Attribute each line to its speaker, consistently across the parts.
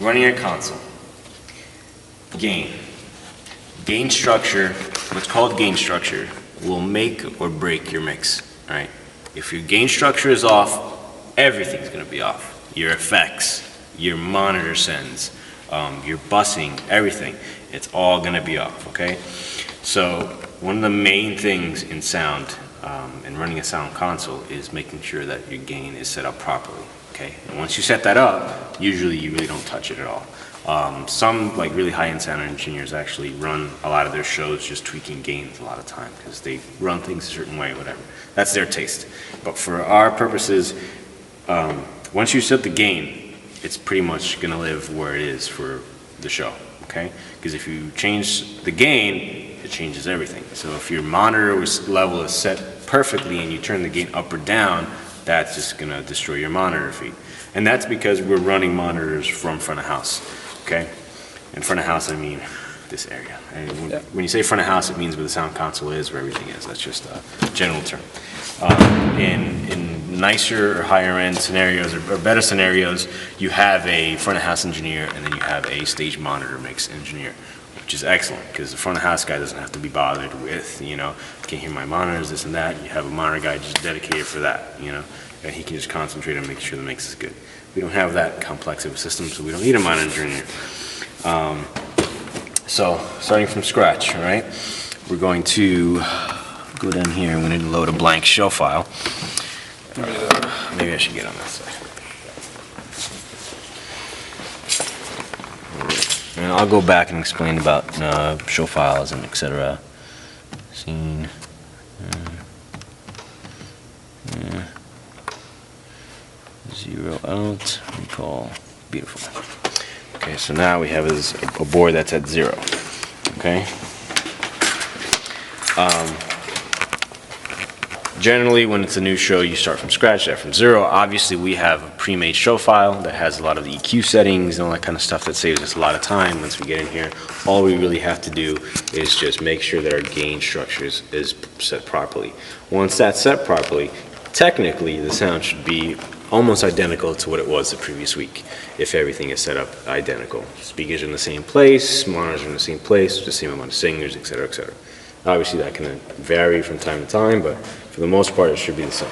Speaker 1: running a console. Gain. Gain structure, what's called gain structure, will make or break your mix, right? If your gain structure is off, everything's gonna be off. Your effects, your monitor sends, your bussing, everything, it's all gonna be off, okay? So one of the main things in sound and running a sound console is making sure that your gain is set up properly, okay? And once you set that up, usually you really don't touch it at all. Some like really high-end sound engineers actually run a lot of their shows just tweaking gains a lot of time because they run things a certain way, whatever. That's their taste. But for our purposes, once you set the gain, it's pretty much gonna live where it is for the show, okay? Because if you change the gain, it changes everything. So if your monitor level is set perfectly and you turn the gain up or down, that's just gonna destroy your monitor feed. And that's because we're running monitors from front of house. Okay, in front of house I mean this area. And when you say front of house, it means where the sound console is, where everything is. That's just a general term. In nicer or higher end scenarios or better scenarios, you have a front of house engineer and then you have a stage monitor mix engineer, which is excellent because the front of house guy doesn't have to be bothered with, can't hear my monitors, this and that. You have a monitor guy just dedicated for that, and he can just concentrate on making sure the mix is good. We don't have that complex of a system, so we don't need a monitor engineer. So starting from scratch, all right? We're going to go down here and we're going to load a blank show file. Maybe I should get on that side. And I'll go back and explain about show files and etc. Scene. Zero out, recall, beautiful. Okay, so now we have a board that's at 0, okay? Generally, when it's a new show, you start from scratch, start from 0. Obviously, we have a pre-made show file that has a lot of the EQ settings and all that kind of stuff that saves us a lot of time once we get in here. All we really have to do is just make sure that our gain structure is set properly. Once that's set properly, technically, the sound should be almost identical to what it was the previous week if everything is set up identical. Speakers are in the same place, monitors are in the same place, the same amount of singers, etc., etc. Obviously that can vary from time to time, but for the most part it should be the same.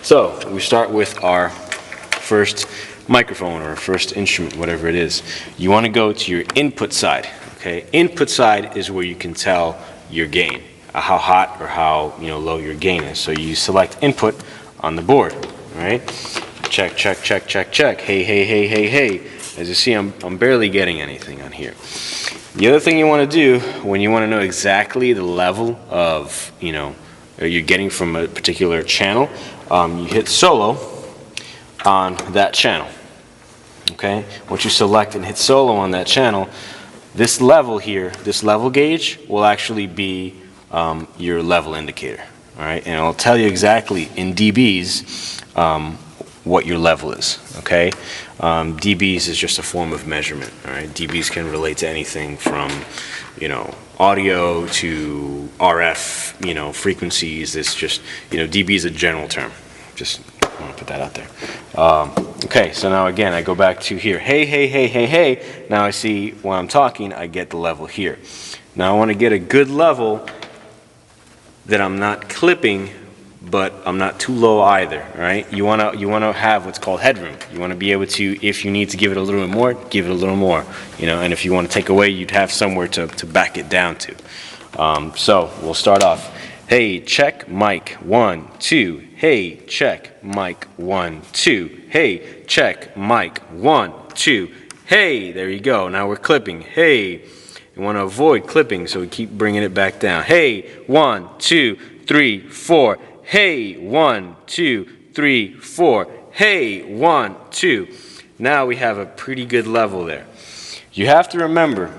Speaker 1: So we start with our first microphone or first instrument, whatever it is. You want to go to your input side, okay? Input side is where you can tell your gain, how hot or how low your gain is. So you select input on the board, right? Check, check, check, check, check. Hey, hey, hey, hey, hey. As you see, I'm barely getting anything on here. The other thing you want to do when you want to know exactly the level of, you're getting from a particular channel, you hit solo on that channel. Okay? Once you select and hit solo on that channel, this level here, this level gauge will actually be your level indicator. All right? And it'll tell you exactly in dBs what your level is, okay? dBs is just a form of measurement, all right? dBs can relate to anything from, audio to RF, frequencies. It's just, dB is a general term. Just want to put that out there. Okay, so now again, I go back to here. Hey, hey, hey, hey, hey. Now I see when I'm talking, I get the level here. Now I want to get a good level that I'm not clipping, but I'm not too low either, right? You wanna have what's called headroom. You wanna be able to, if you need to give it a little bit more, give it a little more, and if you want to take away, you'd have somewhere to back it down to. So we'll start off. Hey, check, mic, 1, 2. Hey, check, mic, 1, 2. Hey, check, mic, 1, 2. Hey, there you go. Now we're clipping. Hey, you want to avoid clipping, so we keep bringing it back down. Hey, 1, 2, 3, 4. Hey, 1, 2, 3, 4. Hey, 1, 2. Now we have a pretty good level there. You have to remember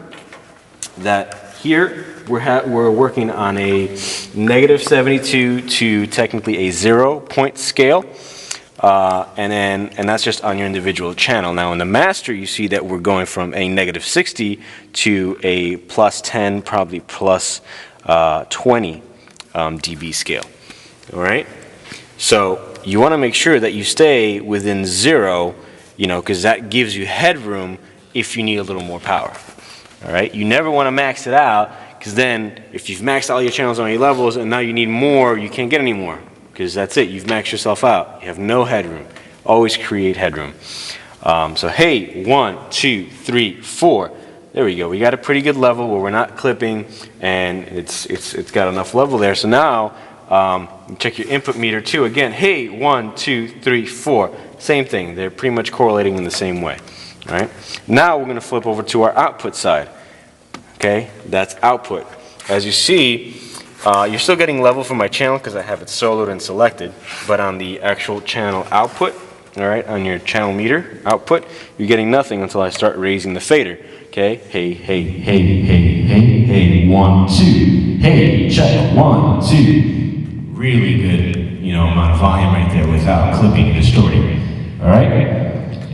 Speaker 1: that here we're working on a -72 to technically a 0-point scale, and that's just on your individual channel. Now in the master, you see that we're going from a -60 to a +10, probably +20 dB scale. All right, so you want to make sure that you stay within 0, because that gives you headroom if you need a little more power. All right, you never want to max it out, because then if you've maxed all your channels on your levels and now you need more, you can't get any more, because that's it. You've maxed yourself out. You have no headroom. Always create headroom. So hey, 1, 2, 3, 4. There we go. We got a pretty good level where we're not clipping, and it's got enough level there. So now check your input meter too. Again, hey, 1, 2, 3, 4. Same thing. They're pretty much correlating in the same way. All right. Now we're going to flip over to our output side. Okay, that's output. As you see, you're still getting level from my channel because I have it soloed and selected, but on the actual channel output, all right, on your channel meter output, you're getting nothing until I start raising the fader. Okay, hey, hey, hey, hey, hey, hey, 1, 2, hey, check, 1, 2. Really good, amount of volume right there without clipping and distorting. All right.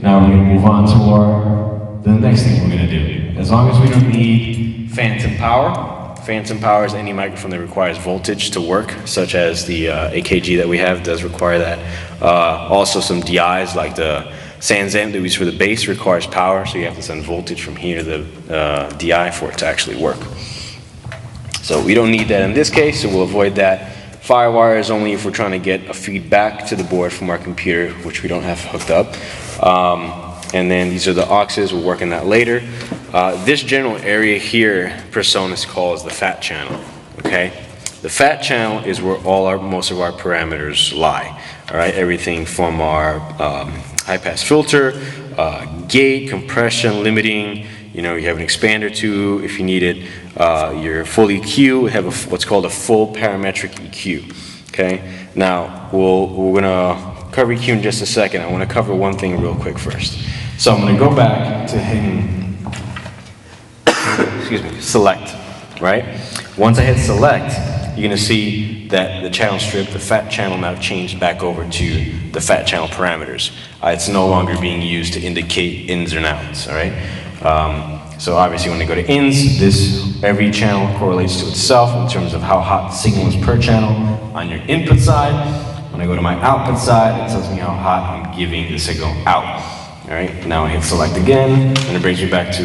Speaker 1: Now we're going to move on to the next thing we're going to do. As long as we don't need phantom power. Phantom power is any microphone that requires voltage to work, such as the AKG that we have does require that. Also some DIs like the Sans amp that we use for the bass requires power, so you have to send voltage from here to the DI for it to actually work. So we don't need that in this case, so we'll avoid that. Firewire is only if we're trying to get a feedback to the board from our computer, which we don't have hooked up. And then these are the auxes, we'll work on that later. This general area here, PreSonus calls the fat channel, okay? The fat channel is where most of our parameters lie, all right? Everything from our high pass filter, gate, compression, limiting, you have an expander too if you need it. Your full EQ, we have what's called a full parametric EQ, okay? Now, we're gonna cover EQ in just a second. I wanna cover one thing real quick first. So I'm gonna go back to hitting, excuse me, select, right? Once I hit select, you're gonna see that the channel strip, the fat channel now changed back over to the fat channel parameters. It's no longer being used to indicate ins and outs, all right? So obviously when I go to ins, every channel correlates to itself in terms of how hot the signal is per channel on your input side. When I go to my output side, it tells me how hot I'm giving the signal out. All right, now I hit select again, and it brings me back to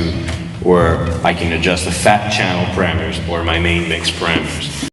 Speaker 1: where I can adjust the fat channel parameters or my main mix parameters.